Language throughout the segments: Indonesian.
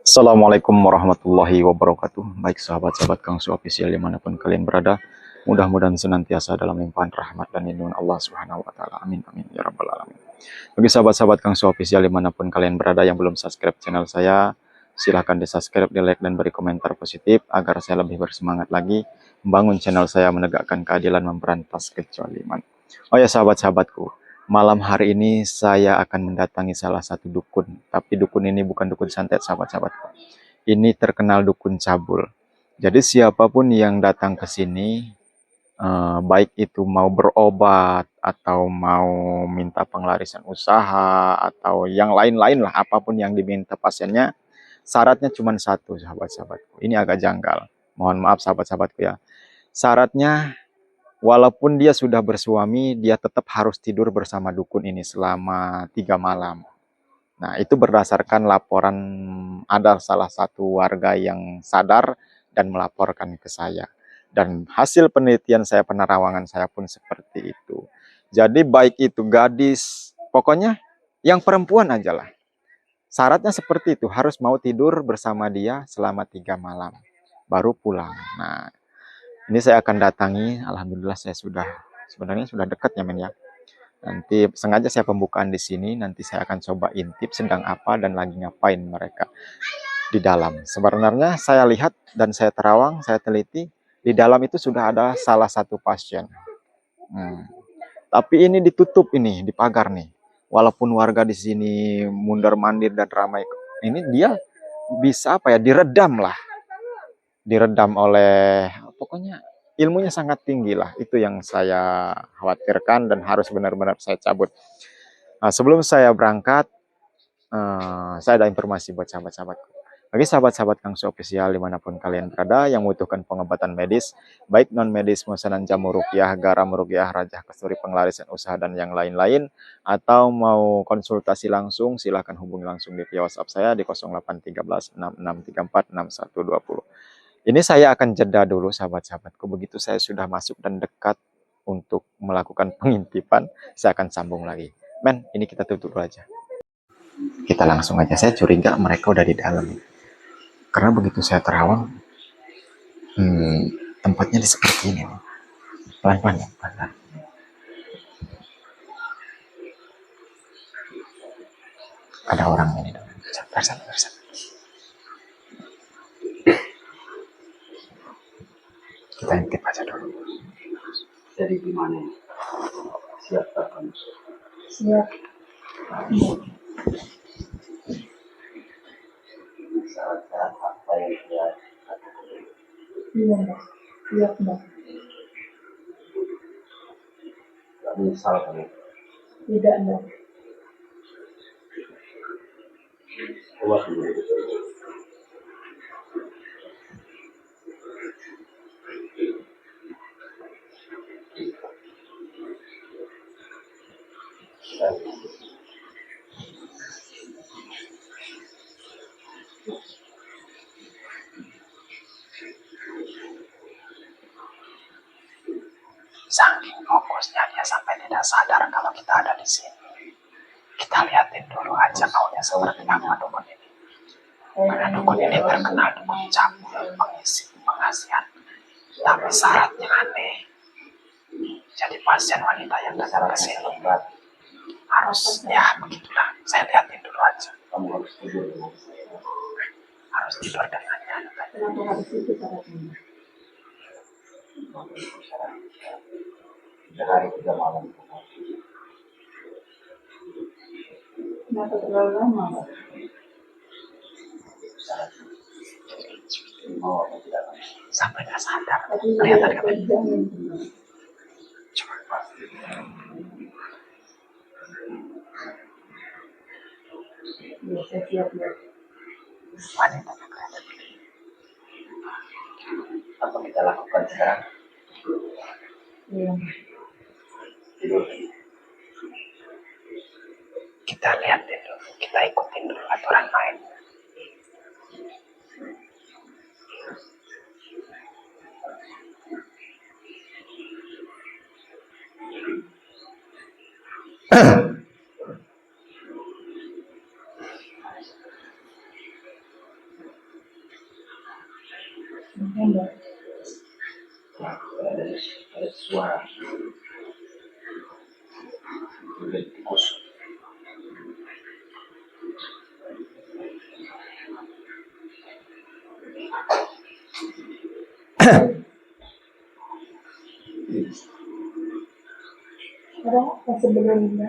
Assalamualaikum warahmatullahi wabarakatuh. Baik sahabat-sahabat Kangsu Official dimanapun kalian berada, mudah-mudahan senantiasa dalam limpahan rahmat dan lindungan Allah Subhanahu Wa Taala. Amin amin ya rabbal alamin. Bagi sahabat-sahabat Kangsu Official dimanapun kalian berada yang belum subscribe channel saya, silahkan di subscribe, di like dan beri komentar positif agar saya lebih bersemangat lagi membangun channel saya menegakkan keadilan memberantas kezaliman. Oh ya sahabat-sahabatku, malam hari ini saya akan mendatangi salah satu dukun. Tapi dukun ini bukan dukun santet sahabat-sahabatku. Ini terkenal dukun cabul. Jadi siapapun yang datang ke sini, baik itu mau berobat atau mau minta pengelarisan usaha atau yang lain-lain lah, apapun yang diminta pasiennya, syaratnya cuma satu sahabat-sahabatku. Ini agak janggal. Mohon maaf sahabat-sahabatku ya. Syaratnya walaupun dia sudah bersuami, dia tetap harus tidur bersama dukun ini selama 3 malam. Nah, itu berdasarkan laporan ada salah satu warga yang sadar dan melaporkan ke saya. Dan hasil penelitian saya, penerawangan saya pun seperti itu. Jadi baik itu gadis, pokoknya yang perempuan aja lah. Syaratnya seperti itu, harus mau tidur bersama dia selama 3 malam, baru pulang. Nah, ini saya akan datangi, alhamdulillah saya sebenarnya sudah dekat ya men ya. Nanti sengaja saya pembukaan di sini, nanti saya akan coba intip sedang apa dan lagi ngapain mereka di dalam. Sebenarnya saya lihat dan saya terawang, saya teliti, di dalam itu sudah ada salah satu pasien. Hmm. Tapi ini ditutup ini, dipagar nih. Walaupun warga di sini mundar-mandir dan ramai, ini dia bisa apa ya, diredam lah. Diredam oleh, pokoknya ilmunya sangat tinggi lah. Itu yang saya khawatirkan dan harus benar-benar saya cabut. Nah, sebelum saya berangkat, saya ada informasi buat sahabat-sahabatku. Bagi sahabat-sahabat Kangsu Official dimanapun kalian berada yang membutuhkan pengobatan medis, baik non-medis, musanan jamu rukyah, garam rukyah, rajah kasturi, pengelarisan usaha, dan yang lain-lain, atau mau konsultasi langsung, silahkan hubungi langsung di via WhatsApp saya di 0813 6634 6120. Ini saya akan jeda dulu sahabat-sahabatku. Begitu saya sudah masuk dan dekat untuk melakukan pengintipan, saya akan sambung lagi. Men, ini kita tutup dulu aja. Kita langsung aja, saya curiga mereka udah di dalam. Karena begitu saya terawang, tempatnya di seperti ini. Pelan-pelan ya, pelan-pelan. Ada orang ini. Sabar, sabar, sabar. Kita intip aja dulu. Jadi gimana? Siap kapan? Siap. Misalkan apa yang dia katakan. Iya, Mbak. Siap, Mbak. Gak menyesal kamu. Tidak, Mbak. Keluar dulu. Saking fokusnya dia sampai tidak sadar kalau kita ada di sini. Kita liatin dulu aja maunya seperti apa dukun ini. Karena dukun ini terkenal dukun cabul, pengisi, pengasihan. Tapi syaratnya aneh. Jadi pasien wanita yang datang ke sini harus, ya begitulah. Saya liatin dulu aja. Kamu harus tidur dengan saya. Harus tidur dengannya. Kenapa harus itu syaratnya? Tiga hari 3 malam. Kenapa terlalu lama, Mbak? Mau apa tidak? Sampai nggak sadar. Tapi Kelihatan tidak kan? terjamin, Mbak. Coba. Ya, saya siap, Mbak. Wanitanya kelihatan. Apa kita lakukan sekarang? Iya. Tidur. Kita liatin dulu. Kita ikutin dulu aturan main. Enggak. Ada suara. Udah tikus. Ada apa sebelumnya?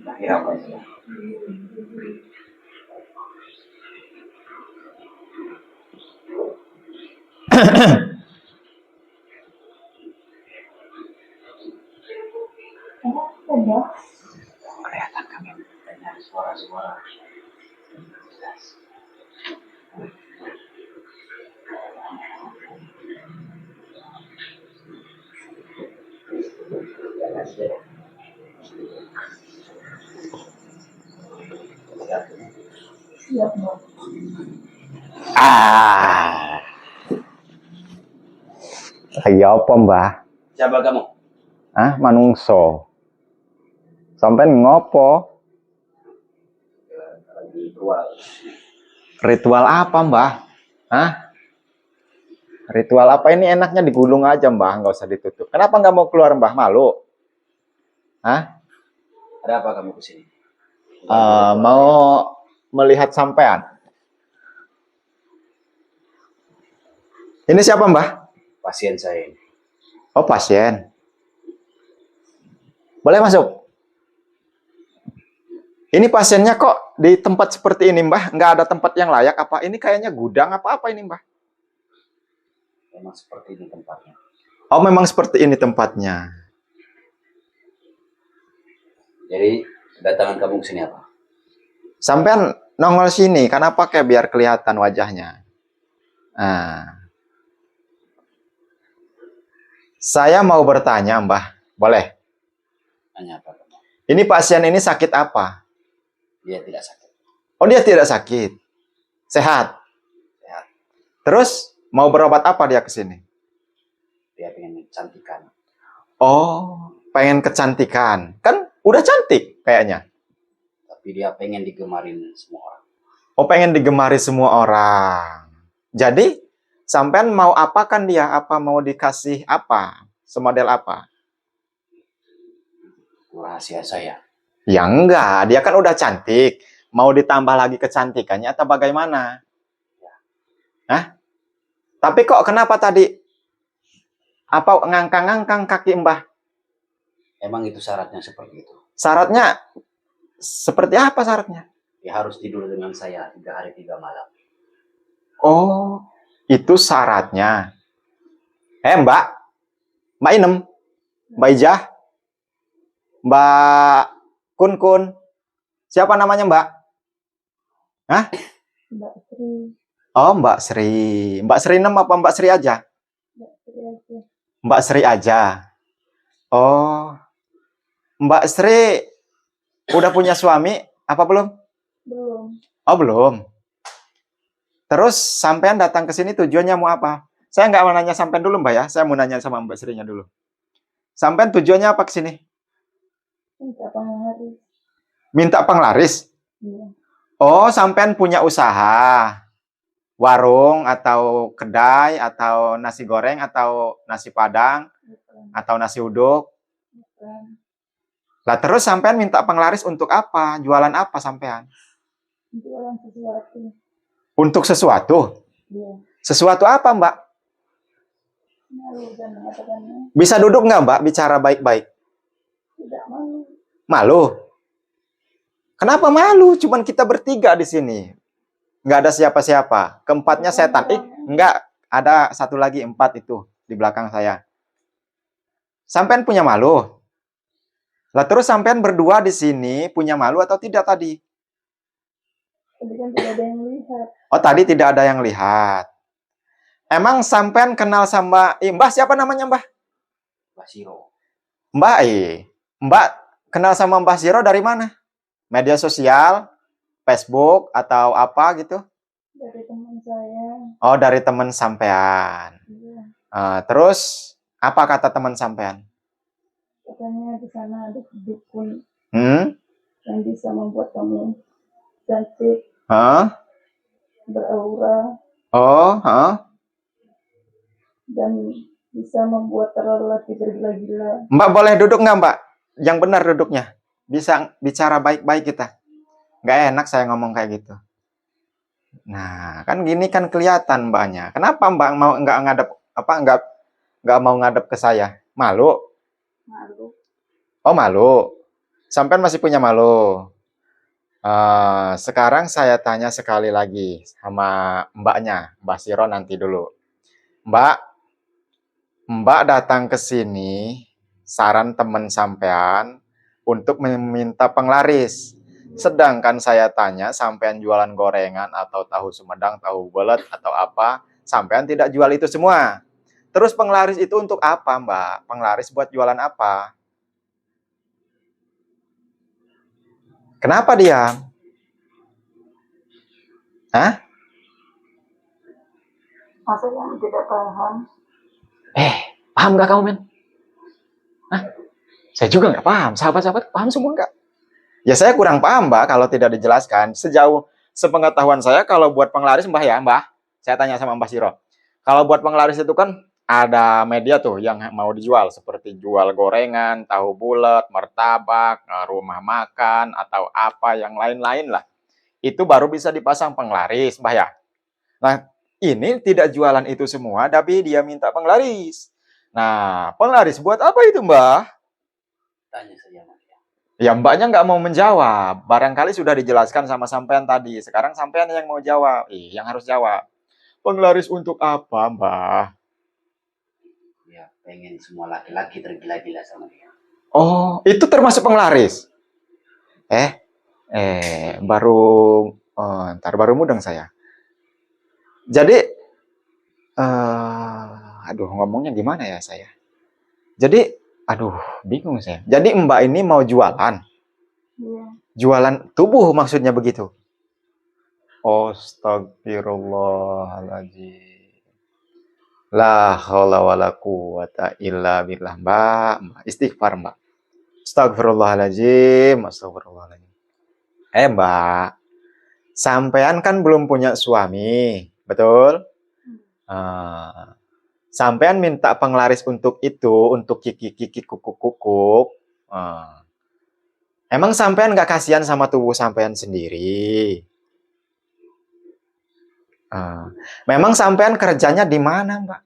Akhirnya apa sih? Ada. Kelihatan kami. Banyak suara-suara. Siap, Mbak. Lagi apa, Mbah? Siapa kamu? Manungso. Sampai ngopo? Ritual. Ritual apa, Mbah? Ritual apa ini? Enaknya digulung aja, Mbah, nggak usah ditutup. Kenapa nggak mau keluar, Mbah? Malu? Ada apa kamu kesini? Mau melihat sampean. Ini siapa, Mbah? Pasien saya ini. Oh, pasien. Boleh masuk? Ini pasiennya kok di tempat seperti ini, Mbah? Nggak ada tempat yang layak apa? Ini kayaknya gudang apa ini, Mbah? Memang seperti ini tempatnya. Oh, memang seperti ini tempatnya. Jadi kedatangan kamu ke sini apa? Sampean nongol sini, kenapa kayak biar kelihatan wajahnya? Saya mau bertanya, Mbah. Boleh? Tanya apa kamu? Ini pasien ini sakit apa? Dia tidak sakit. Oh, dia tidak sakit. Sehat. Sehat. Terus mau berobat apa dia ke sini? Dia pengen kecantikan. Oh, pengen kecantikan. Kan udah cantik kayaknya. Tapi dia pengen digemarin semua orang. Oh, pengen digemari semua orang. Jadi, sampean mau apakan dia? Apa mau dikasih apa? Semodel apa? Rahasia saya. Ya enggak, dia kan udah cantik. Mau ditambah lagi kecantikannya atau bagaimana? Tapi kok kenapa tadi? Apa ngangkang-ngangkang kaki, Mbah? Emang itu syaratnya seperti itu. Syaratnya seperti apa syaratnya? Dia harus tidur dengan saya 3 hari 3 malam. Oh, itu syaratnya. Mbak. Mbak Inem. Mbak Ijah. Mbak Kun. Siapa namanya, Mbak? Mbak Sri. Oh, Mbak Sri. Mbak Sri Nem apa Mbak Sri aja? Mbak Sri aja. Mbak Sri aja. Oh, Mbak Sri udah punya suami apa belum? Belum. Oh, belum. Terus sampean datang ke sini tujuannya mau apa? Saya nggak mau nanya sampean dulu, Mbak ya. Saya mau nanya sama Mbak Sri-nya dulu. Sampean tujuannya apa ke sini? Minta penglaris. Minta penglaris? Iya. Oh, sampean punya usaha. Warung atau kedai atau nasi goreng atau nasi padang Bukan. atau nasi uduk. Bukan. Lah terus sampean minta penglaris untuk apa? Jualan apa sampean? Jualan sesuatu. Untuk sesuatu? Iya. Sesuatu apa, Mbak? Malu dan mengatakannya. Bisa duduk nggak, Mbak? Bicara baik-baik. Tidak malu. Malu? Kenapa malu? Cuman kita bertiga di sini. Nggak ada siapa-siapa. Keempatnya setan. Nggak. Ada satu lagi, 4 itu di belakang saya. Sampean punya malu? Lah terus sampean berdua di sini punya malu atau tidak tadi? Tapi kan tidak ada yang lihat. Oh, tadi tidak ada yang lihat. Emang sampean kenal sama Mbah siapa namanya, Mbah? Mbak Siro. Mbak kenal sama Mbah Siro dari mana? Media sosial, Facebook atau apa gitu? Dari teman saya. Oh, dari teman sampean. Iya. Terus apa kata teman sampean? Katanya di sana ada dukun Hmm? yang bisa membuat kamu cantik, Hah? beraura, Oh, hah? dan bisa membuat lelaki bergila-gila. Mbak boleh duduk nggak, Mbak? Yang benar duduknya. Bisa bicara baik-baik kita. Nggak enak saya ngomong kayak gitu. Nah, kan gini kan kelihatan Mbaknya. Kenapa Mbak mau nggak ngadep apa nggak mau ngadep ke saya? Malu? Malu. Oh malu. Sampai masih punya malu. Sekarang saya tanya sekali lagi sama Mbaknya, Mbak Siro nanti dulu. Mbak, Mbak datang ke sini, saran teman sampean untuk meminta penglaris. Sedangkan saya tanya, sampean jualan gorengan atau tahu Sumedang, tahu bulat atau apa, sampean tidak jual itu semua. Terus penglaris itu untuk apa, Mbak? Penglaris buat jualan apa? Kenapa diam? Hah? Masa yang tidak paham? Paham nggak kamu, men? Hah? Saya juga nggak paham. Sahabat-sahabat paham semua nggak? Ya saya kurang paham, Mbak, kalau tidak dijelaskan. Sejauh sepengetahuan saya, kalau buat penglaris, Mbak ya, Mbak, saya tanya sama Mbak Siro. Kalau buat penglaris itu kan ada media tuh yang mau dijual, seperti jual gorengan, tahu bulat, martabak, rumah makan, atau apa yang lain-lain lah. Itu baru bisa dipasang penglaris, Mbak ya. Nah, ini tidak jualan itu semua, tapi dia minta penglaris. Nah, penglaris buat apa itu, Mbak? Tanya saja Mas. Ya mbaknya nggak mau menjawab. Barangkali sudah dijelaskan sama sampean tadi. Sekarang sampean yang mau jawab. Yang harus jawab. Penglaris untuk apa, Mbak? Ya pengen semua laki-laki tergila-gila sama dia. Oh, itu termasuk penglaris? Baru... ntar baru mudeng saya. Jadi... aduh, ngomongnya gimana ya saya? Jadi... Aduh, bingung saya. Jadi mbak ini mau jualan? Iya. Jualan tubuh maksudnya begitu? Astagfirullahaladzim. La haula wala quwata illa billah. Mbak, istighfar, Mbak. Astagfirullahaladzim, astagfirullahaladzim. Mbak, sampean kan belum punya suami, betul? Sampean minta penglaris untuk itu, untuk kiki-kiki kukuk-kukuk. Emang sampean gak kasihan sama tubuh sampean sendiri? Memang sampean kerjanya di mana, Mbak?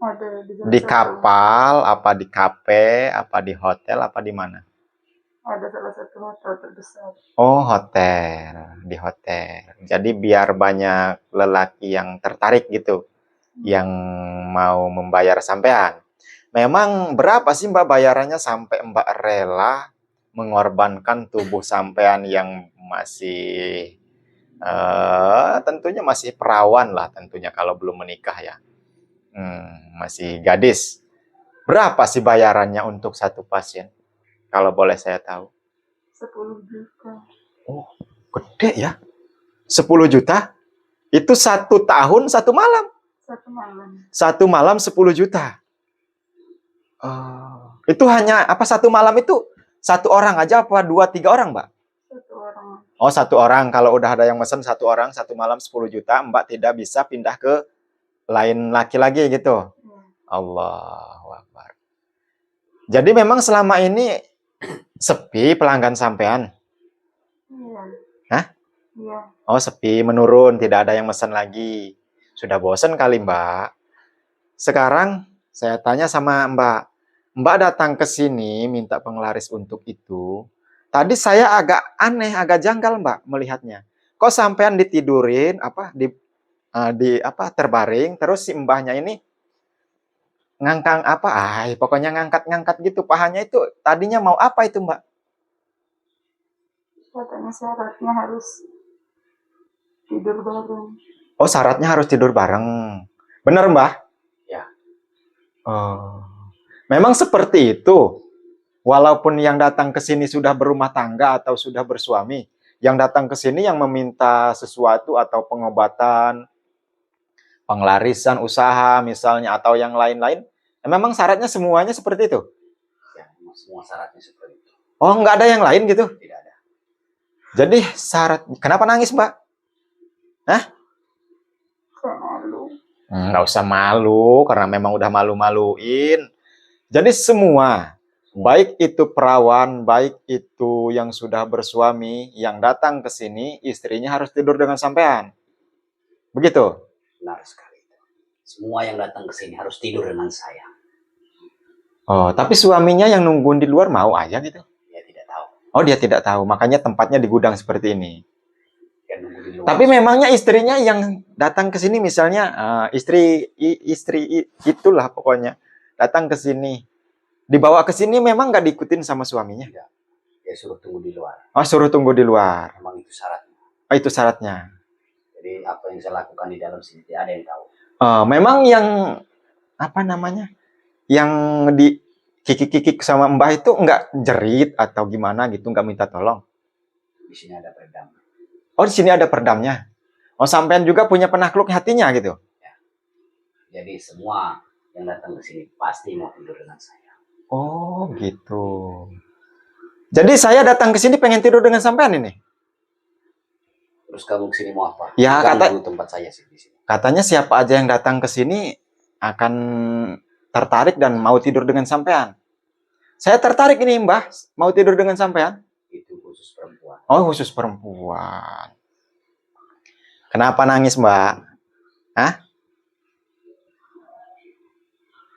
Ada Di kapal, apa di kafe, apa di hotel, apa di mana? Ada salah satu hotel terbesar. Oh, hotel. Di hotel. Jadi biar banyak lelaki yang tertarik gitu, yang mau membayar sampean. Memang berapa sih Mbak bayarannya sampai Mbak rela mengorbankan tubuh sampean yang masih tentunya masih perawan lah, tentunya kalau belum menikah ya. Masih gadis. Berapa sih bayarannya untuk satu pasien? Kalau boleh saya tahu. 10 juta. Oh, gede ya. 10 juta? Itu 1 tahun 1 malam. 1 malam. 1 malam 10 juta. Itu hanya apa 1 malam itu? 1 orang aja apa 2-3 orang, Mbak? 1 orang. Oh, 1 orang. Kalau udah ada yang mesen 1 orang 1 malam 10 juta, Mbak tidak bisa pindah ke lain laki lagi gitu. Allahu Akbar. Jadi memang selama ini sepi pelanggan sampean? Iya. Hah? Iya. Oh, sepi, menurun, tidak ada yang mesen lagi. Sudah bosan kali, Mbak. Sekarang saya tanya sama Mbak. Mbak datang ke sini minta penglaris untuk itu. Tadi saya agak aneh, agak janggal, Mbak, melihatnya. Kok sampean ditidurin, terbaring, terus si mbahnya ini ngangkang pokoknya ngangkat-ngangkat gitu pahanya itu. Tadinya mau apa itu, Mbak? Katanya syaratnya harus tidur bareng. Oh, syaratnya harus tidur bareng. Bener, Mbak? Ya. Memang seperti itu. Walaupun yang datang ke sini sudah berumah tangga atau sudah bersuami, yang datang ke sini yang meminta sesuatu atau pengobatan, penglarisan usaha misalnya atau yang lain-lain, memang syaratnya semuanya seperti itu? Ya, semua syaratnya seperti itu. Oh, nggak ada yang lain gitu? Tidak ada. Jadi syarat, kenapa nangis Mbak? Hah? Saya malu. Nggak usah malu, karena memang udah malu-maluin. Jadi semua, baik itu perawan, baik itu yang sudah bersuami, yang datang ke sini, istrinya harus tidur dengan sampean. Begitu? Benar sekali. Semua yang datang ke sini harus tidur dengan saya. Oh, tapi suaminya yang nungguin di luar mau aja gitu? Dia tidak tahu. Oh, dia tidak tahu. Makanya tempatnya di gudang seperti ini. Dia nunggu di luar. Tapi memangnya istrinya yang datang ke sini misalnya istri itulah pokoknya datang ke sini, dibawa ke sini memang nggak diikutin sama suaminya. Tidak. Dia suruh tunggu di luar. Oh, suruh tunggu di luar. Memang itu syaratnya. Oh, itu syaratnya. Jadi apa yang saya lakukan di dalam sini tidak ada yang tahu. Memang yang apa namanya, yang di kikik-kikik sama Mbah itu nggak jerit atau gimana gitu, nggak minta tolong. Di sini ada peredam. Oh, di sini ada peredamnya. Oh, sampean juga punya penakluk hatinya gitu. Jadi semua yang datang ke sini pasti mau tidur dengan saya. Oh, gitu. Jadi saya datang ke sini pengen tidur dengan sampean ini. Terus kamu ke sini mau apa? Ya, Ganggu tempat saya sih di sini. katanya siapa aja yang datang ke sini akan tertarik dan mau tidur dengan sampean. Saya tertarik ini, Mbah, mau tidur dengan sampean. Itu khusus perempuan. Oh, khusus perempuan. Kenapa nangis, Mbak? Hah?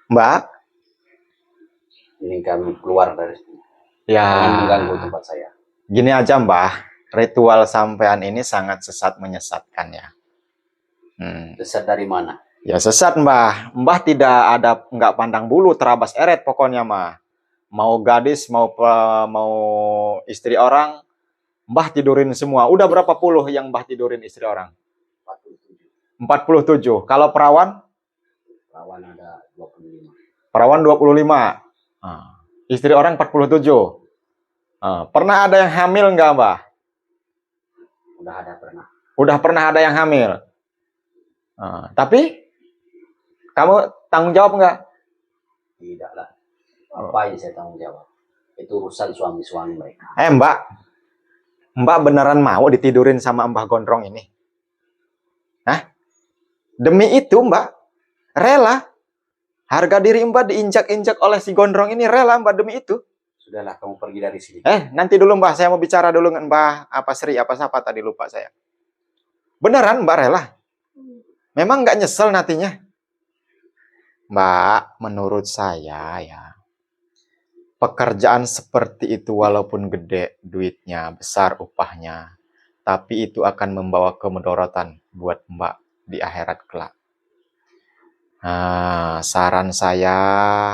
Mbak? Ini kami keluar dari sini. Ya, Jangan mengganggu tempat saya. gini aja, Mbah. Ritual sampean ini sangat sesat menyesatkan ya. Sesat dari mana? Ya sesat, Mbah. Mbah tidak ada, nggak pandang bulu, terabas eret pokoknya, mah. Mau gadis, mau istri orang, Mbah tidurin semua. Udah berapa puluh yang Mbah tidurin istri orang? 47. Kalau perawan? Perawan ada 25. Perawan 25. Istri orang 47. Pernah ada yang hamil nggak, Mbah? Udah ada pernah. Udah pernah ada yang hamil. Tapi kamu tanggung jawab nggak? Tidak lah. Apa yang saya tanggung jawab? Itu urusan suami-suami mereka. Mbak. Mbak beneran mau ditidurin sama Mbah Gondrong ini? Hah? Demi itu, Mbak. Rela. Harga diri Mbak diinjak-injak oleh si Gondrong ini, rela Mbak demi itu. Sudahlah, kamu pergi dari sini. Nanti dulu Mbah, saya mau bicara dulu dengan Mbah Sri, siapa tadi lupa saya. Beneran Mbak rela? Memang nggak nyesel nantinya? Mbak, menurut saya ya, pekerjaan seperti itu walaupun gede duitnya, besar upahnya, tapi itu akan membawa kemudorotan buat Mbak di akhirat kelak. Saran saya,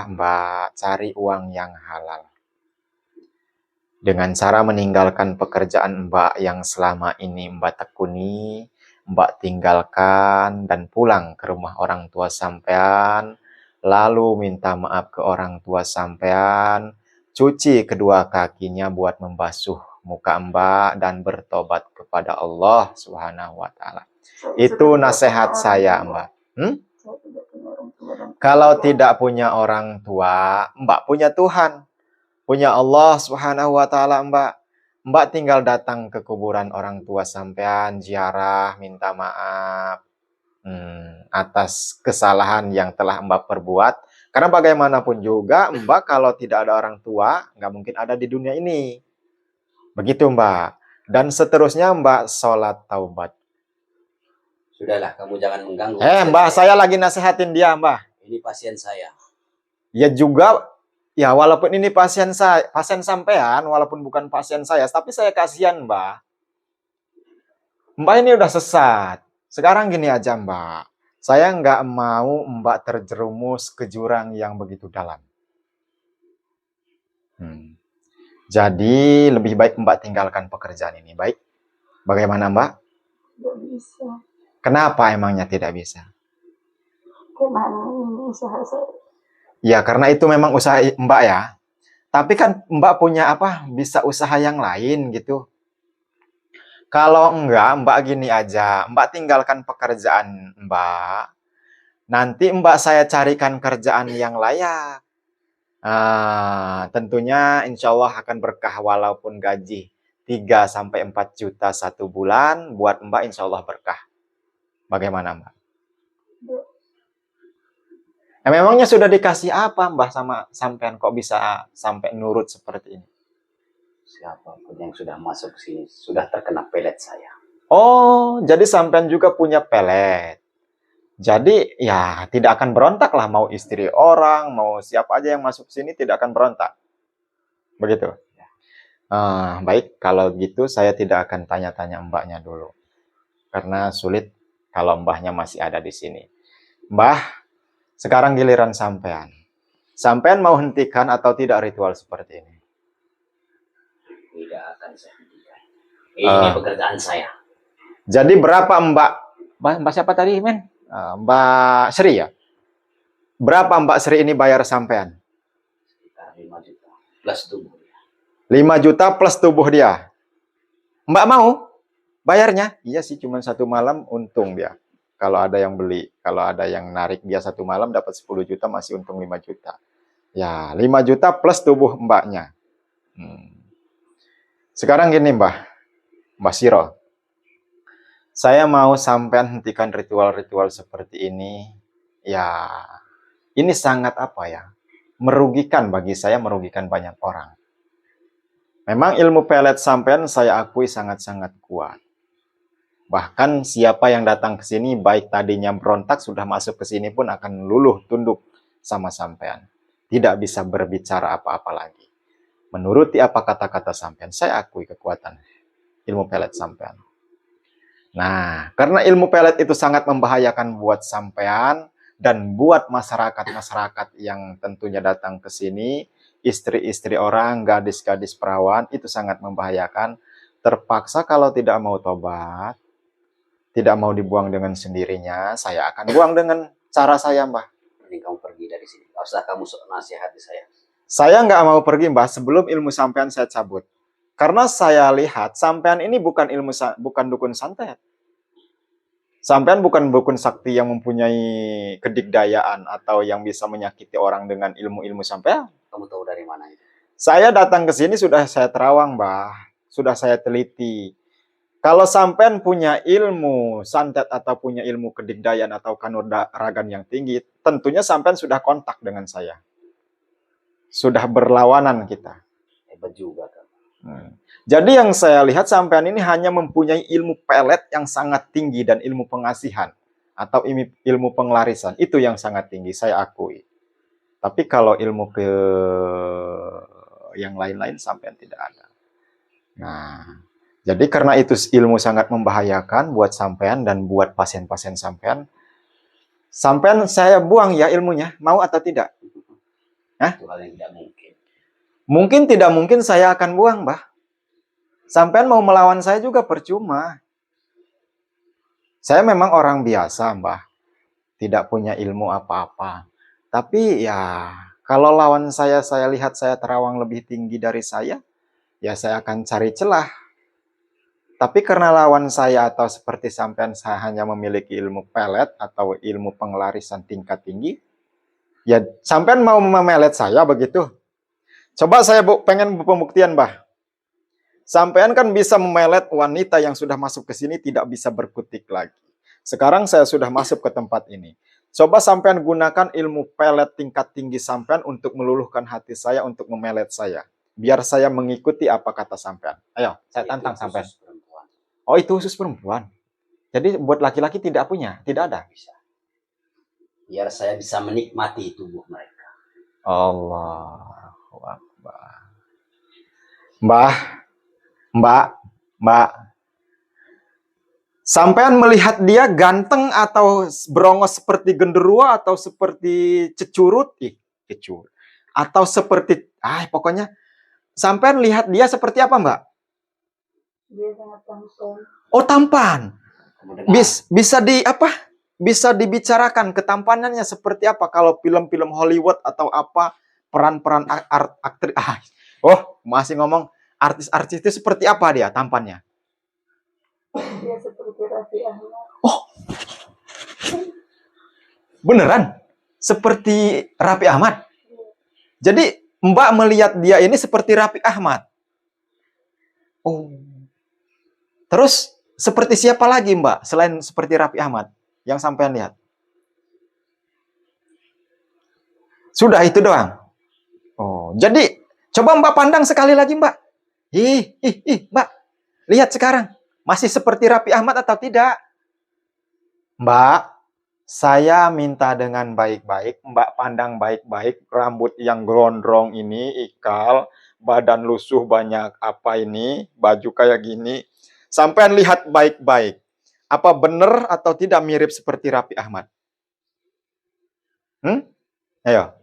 Mbak, cari uang yang halal. Dengan cara meninggalkan pekerjaan Mbak yang selama ini Mbak tekuni, Mbak tinggalkan dan pulang ke rumah orang tua sampean, lalu minta maaf ke orang tua sampean, cuci kedua kakinya buat membasuh muka Mbak dan bertobat kepada Allah Subhanahu wa taala. Itu nasihat saya, Mbak. Kalau tidak punya orang tua, Mbak punya Tuhan. Punya Allah Subhanahu wa taala, Mbak. Mbak tinggal datang ke kuburan orang tua sampean, ziarah, minta maaf atas kesalahan yang telah Mbak perbuat. Karena bagaimanapun juga, Mbak kalau tidak ada orang tua, nggak mungkin ada di dunia ini. Begitu, Mbak. Dan seterusnya, Mbak sholat taubat. Sudahlah, kamu jangan mengganggu. Mbak, saya lagi nasihatin dia, Mbak. Ini pasien saya. Ya juga, ya walaupun ini pasien sampean, walaupun bukan pasien saya, tapi saya kasihan, Mbak. Mbak ini udah sesat. Sekarang gini aja, Mbak. Saya nggak mau Mbak terjerumus ke jurang yang begitu dalam. Jadi lebih baik Mbak tinggalkan pekerjaan ini. Baik? Bagaimana, Mbak? Tidak bisa. Kenapa emangnya tidak bisa? Karena ini usaha saya. Ya, karena itu memang usaha Mbak ya. Tapi kan Mbak punya bisa usaha yang lain gitu. Kalau enggak, Mbak gini aja. Mbak tinggalkan pekerjaan Mbak. Nanti Mbak saya carikan kerjaan yang layak. Tentunya insya Allah akan berkah walaupun gaji 3 sampai 4 juta 1 bulan, buat Mbak insya Allah berkah. Bagaimana Mbak? Memangnya sudah dikasih apa Mbak sama sampean kok bisa sampai nurut seperti ini? Siapapun yang sudah masuk sini sudah terkena pelet saya. Oh, jadi sampean juga punya pelet. Jadi ya tidak akan berontak lah, mau istri orang, mau siapa aja yang masuk sini tidak akan berontak. Begitu? Baik, kalau gitu saya tidak akan tanya-tanya mbaknya dulu. Karena sulit kalau mbahnya masih ada di sini. Mbah, sekarang giliran sampean. Sampean mau hentikan atau tidak ritual seperti ini? Tidak akan saya hentikan. Ini pekerjaan saya. Jadi berapa Mbak siapa tadi, men? Mbak Sri ya? Berapa Mbak Sri ini bayar sampean? Sekitar 5 juta plus tubuh dia. 5 juta plus tubuh dia. Mbak mau bayarnya? Iya sih, cuma 1 malam untung dia. Kalau ada yang beli, kalau ada yang narik dia 1 malam dapat 10 juta masih untung 5 juta. Ya, 5 juta plus tubuh mbaknya. Sekarang gini Mbah Siro. Saya mau sampean hentikan ritual-ritual seperti ini. Ya, ini sangat merugikan bagi saya, merugikan banyak orang. Memang ilmu pelet sampean saya akui sangat-sangat kuat. Bahkan siapa yang datang ke sini, baik tadinya berontak, sudah masuk ke sini pun akan luluh tunduk sama sampean. Tidak bisa berbicara apa-apa lagi. Menuruti apa kata-kata sampean, saya akui kekuatan ilmu pelet sampean. Nah, karena ilmu pelet itu sangat membahayakan buat sampean dan buat masyarakat-masyarakat yang tentunya datang ke sini, istri-istri orang, gadis-gadis perawan, itu sangat membahayakan. Terpaksa kalau tidak mau tobat, tidak mau dibuang dengan sendirinya, saya akan buang dengan cara saya, Mbah. Mending kamu pergi dari sini. Gak usah kamu nasihati saya. Saya nggak mau pergi, Mbah, sebelum ilmu sampean saya cabut. Karena saya lihat sampean ini bukan dukun santet. Sampean bukan dukun sakti yang mempunyai kedigdayaan atau yang bisa menyakiti orang dengan ilmu-ilmu sampean. Kamu tahu dari mana itu? Saya datang ke sini sudah saya terawang, Mbah. Sudah saya teliti. Kalau sampean punya ilmu santet atau punya ilmu kedigdayaan atau kanuragan yang tinggi, tentunya sampean sudah kontak dengan saya. Sudah berlawanan kita. Hebat juga kan. Jadi yang saya lihat sampean ini hanya mempunyai ilmu pelet yang sangat tinggi dan ilmu pengasihan atau ilmu pengelarisan. Itu yang sangat tinggi, saya akui. Tapi kalau ilmu yang lain-lain sampean tidak ada. Nah, jadi karena itu ilmu sangat membahayakan buat sampean dan buat pasien-pasien sampean. Sampean saya buang ya ilmunya, mau atau tidak? Itu hal yang tidak mungkin. Mungkin tidak mungkin saya akan buang, Mbah. Sampean mau melawan saya juga percuma. Saya memang orang biasa, Mbah. Tidak punya ilmu apa-apa. Tapi ya, kalau lawan saya lihat saya terawang lebih tinggi dari saya, ya saya akan cari celah. Tapi karena lawan saya atau seperti sampean saya hanya memiliki ilmu pelet atau ilmu pengelarisan tingkat tinggi, ya sampean mau memelet saya begitu. Coba saya pengen pembuktian, Mbah. Sampean kan bisa memelet wanita yang sudah masuk ke sini tidak bisa berkutik lagi. Sekarang saya sudah masuk ke tempat ini. Coba sampean gunakan ilmu pelet tingkat tinggi sampean untuk meluluhkan hati saya, untuk memelet saya. Biar saya mengikuti apa kata sampean. Ayo, saya tantang sampean. Oh, itu khusus perempuan. Jadi buat laki-laki tidak punya, tidak ada. Bisa. Biar saya bisa menikmati tubuh mereka. Allahu Akbar. Mbak. Sampean melihat dia ganteng atau berongos seperti genderuwo atau seperti cecurut? Atau seperti, pokoknya sampean lihat dia seperti apa, Mbak? Dia sangat tampan. Oh, tampan. Bisa dibicarakan ketampanannya seperti apa kalau film-film Hollywood atau apa peran-peran aktris. Masih ngomong artis-artis itu seperti apa dia tampannya? Dia seperti Raffi Ahmad. Oh, beneran? Seperti Raffi Ahmad? Jadi Mbak melihat dia ini seperti Raffi Ahmad? Oh. Terus seperti siapa lagi Mbak selain seperti Raffi Ahmad yang sampean lihat? Sudah itu doang. Oh, jadi coba Mbak pandang sekali lagi Mbak. Mbak, lihat sekarang masih seperti Raffi Ahmad atau tidak? Mbak, saya minta dengan baik-baik, Mbak pandang baik-baik, rambut yang gondrong ini, ikal, badan lusuh banyak apa ini, baju kayak gini. Sampean lihat baik-baik. Apa benar atau tidak mirip seperti Raffi Ahmad? Ayo.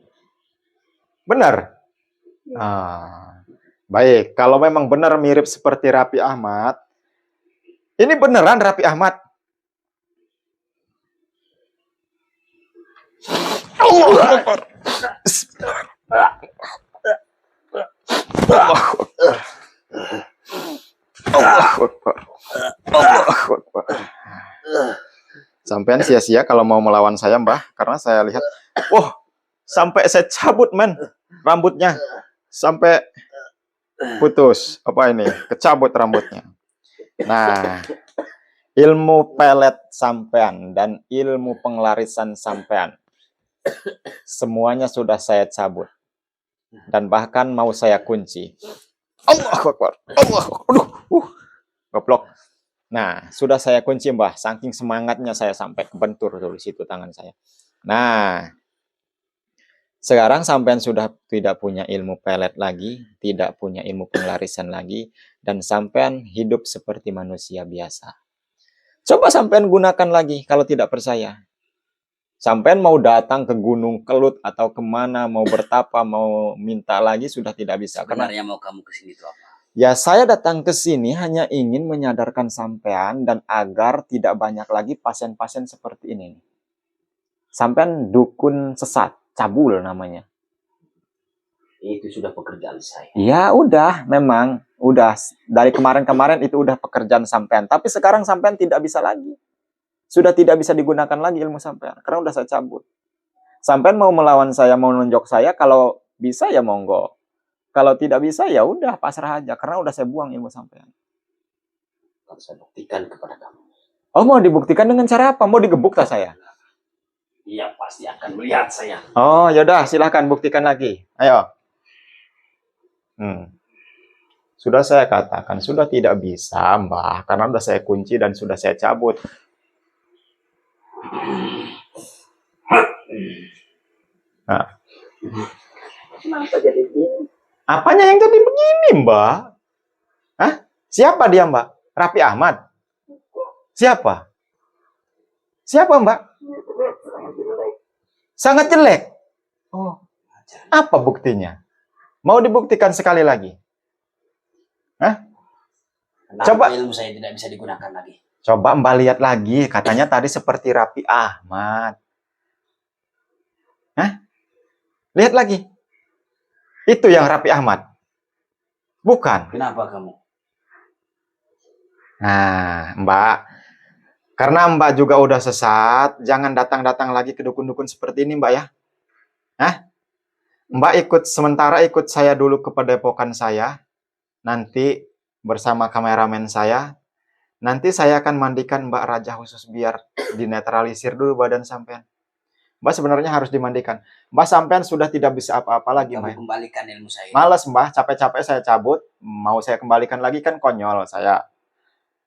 Benar? Baik, kalau memang benar mirip seperti Raffi Ahmad, ini beneran Raffi Ahmad? Allahu Akbar. Allahu Akbar. Allahu Akbar. Sampean sia-sia kalau mau melawan saya, Mbah, karena saya lihat, sampai saya cabut, men, rambutnya. Sampai putus, apa ini? Kecabut rambutnya. Nah, ilmu pelet sampean dan ilmu penglarisan sampean semuanya sudah saya cabut. Dan bahkan mau saya kunci. Allahu Akbar. Goblok. Nah, sudah saya kunci, Mbah. Saking semangatnya saya sampai kebentur di situ tangan saya. Nah, sekarang sampean sudah tidak punya ilmu pelet lagi, tidak punya ilmu penglarisan lagi, dan sampean hidup seperti manusia biasa. Coba sampean gunakan lagi kalau tidak percaya. Sampean mau datang ke Gunung Kelut atau kemana, mau bertapa, mau minta lagi, sudah tidak bisa. Sebenarnya mau kamu ke sini itu apa? Ya, saya datang ke sini hanya ingin menyadarkan sampean dan agar tidak banyak lagi pasien-pasien seperti ini. Sampean dukun sesat, cabul namanya. Itu sudah pekerjaan saya. Ya udah, memang udah dari kemarin-kemarin itu udah pekerjaan sampean. Tapi sekarang sampean tidak bisa lagi. Sudah tidak bisa digunakan lagi ilmu sampean karena udah saya cabut. Sampean mau melawan saya, mau nunjuk saya, kalau bisa ya monggo. Kalau tidak bisa ya udah pasrah aja karena udah saya buang ilmu sampean. Akan saya buktikan kepada kamu. Oh, mau dibuktikan dengan cara apa? Mau digebuk tak saya? Iya, pasti akan melihat saya. Oh, yaudah, silahkan buktikan lagi. Ayo. Sudah saya katakan, sudah tidak bisa, Mbah, karena sudah saya kunci dan sudah saya cabut. Nah. Kenapa jadi gini? Apanya yang jadi begini, Mbak? Hah? Siapa dia, Mbak? Raffi Ahmad? Siapa? Siapa, Mbak? Sangat jelek. Oh. Apa buktinya? Mau dibuktikan sekali lagi? Hah? Coba ilmu saya tidak bisa digunakan lagi. Coba Mbak lihat lagi. Katanya tadi seperti Raffi Ahmad. Hah? Lihat lagi. Itu yang Raffi Ahmad. Bukan. Kenapa kamu? Nah, Mbak. Karena Mbak juga udah sesat, jangan datang-datang lagi ke dukun-dukun seperti ini, Mbak ya. Hah? Mbak sementara ikut saya dulu ke padepokan saya. Nanti bersama kameramen saya. Nanti saya akan mandikan Mbak Raja khusus biar dinetralisir dulu badan sampean. Mbak sebenarnya harus dimandikan. Mbak sampean sudah tidak bisa apa-apa lagi, Mbak. Kembalikan ilmu saya. Males, Mbak. Capek-capek saya cabut. Mau saya kembalikan lagi kan konyol saya.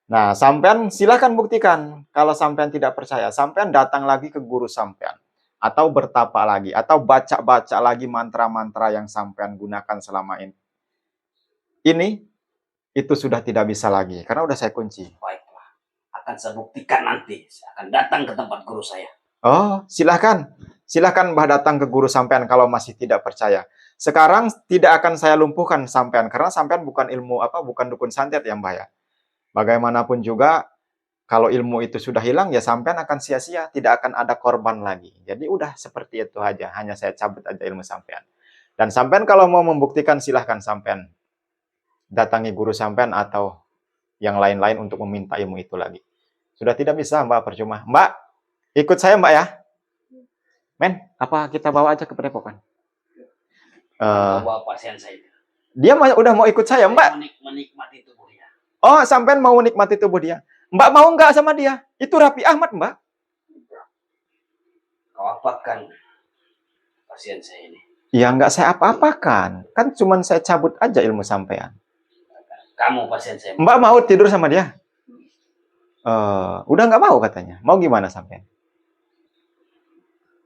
Nah, sampean silahkan buktikan. Kalau sampean tidak percaya, sampean datang lagi ke guru sampean. Atau bertapa lagi. Atau baca-baca lagi mantra-mantra yang sampean gunakan selama ini. Itu sudah tidak bisa lagi. Karena udah saya kunci. Baiklah. Akan saya buktikan nanti. Saya akan datang ke tempat guru saya. Oh, silahkan. Silahkan Mbah datang ke guru sampean kalau masih tidak percaya. Sekarang tidak akan saya lumpuhkan sampean. Karena sampean bukan bukan dukun santet ya, Mbah ya. Bagaimanapun juga, kalau ilmu itu sudah hilang, ya sampean akan sia-sia. Tidak akan ada korban lagi. Jadi udah seperti itu aja. Hanya saya cabut aja ilmu sampean. Dan sampean kalau mau membuktikan, silahkan sampean datangi guru sampean atau yang lain-lain untuk meminta ilmu itu lagi. Sudah tidak bisa, Mbak, percuma. Mbak, ikut saya, Mbak ya. Men, apa kita bawa aja ke padepokan? Bawa pasien saya. Dia udah mau ikut saya, Mbak. Menikmati tubuhnya. Oh, sampean mau nikmati tubuh dia. Mbak mau nggak sama dia? Itu Raffi Ahmad, Mbak. Kau apakan pasien saya ini? Ya nggak saya apa-apakan. Kan cuman saya cabut aja ilmu sampean. Kamu pasien saya. Mbak mau tidur sama dia? Udah nggak mau katanya. Mau gimana sampean?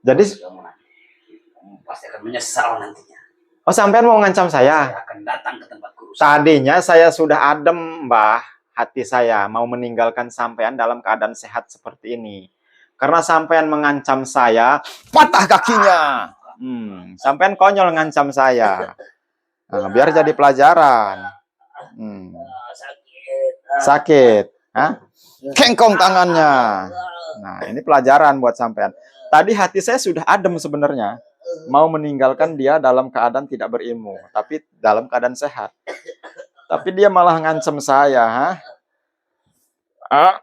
Jadi, Kamu pasti akan menyesal nantinya. oh sampean mau ngancam saya? Saya akan datang ke tempat guru. Tadinya saya sudah adem, Mbah. Hati saya mau meninggalkan sampean dalam keadaan sehat seperti ini. Karena sampean mengancam saya, patah kakinya. Sampean konyol ngancam saya. Nah, biar jadi pelajaran. Sakit. Sakit. Hah? Kengkong tangannya. Nah, ini pelajaran buat sampean. Tadi hati saya sudah adem sebenarnya. Mau meninggalkan dia dalam keadaan tidak berilmu. Tapi dalam keadaan sehat. Tapi dia malah ngancam saya. Ha?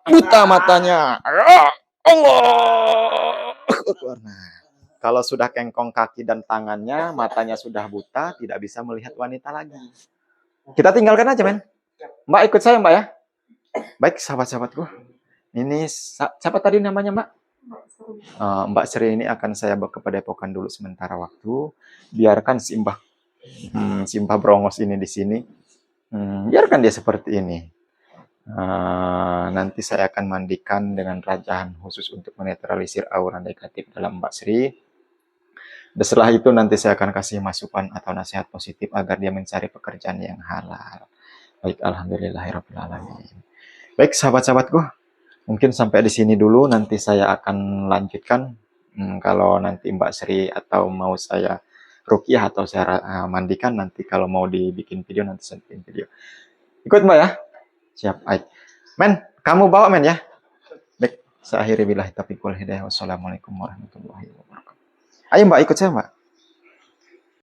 Buta matanya. Allah. Nah, kalau sudah kengkong kaki dan tangannya, matanya sudah buta, tidak bisa melihat wanita lagi. Kita tinggalkan aja, men. Mbak ikut saya, Mbak ya. Baik, sahabat-sahabatku. Ini siapa tadi namanya, Mbak? Mbak Sri ini akan saya bawa ke Padepokan dulu sementara waktu. Biarkan Simbah Brongos ini di sini. Biarkan dia seperti ini. Nanti saya akan mandikan dengan rajaan khusus untuk menetralisir aura negatif dalam Mbak Sri. Dan setelah itu nanti saya akan kasih masukan atau nasihat positif agar dia mencari pekerjaan yang halal. Baik, alhamdulillahirabbil alamin. Baik, sahabat-sahabatku. Mungkin sampai di sini dulu, nanti saya akan lanjutkan. Kalau nanti Mbak Sri atau mau saya ruqyah atau saya mandikan, nanti kalau mau dibikin video, nanti saya bikin video. Ikut Mbak ya? Siap, baik. Men, kamu bawa men ya? Baik, saya akhiri billahi taufiq wal hidayah. Wassalamualaikum warahmatullahi wabarakatuh. Ayo Mbak, ikut saya Mbak.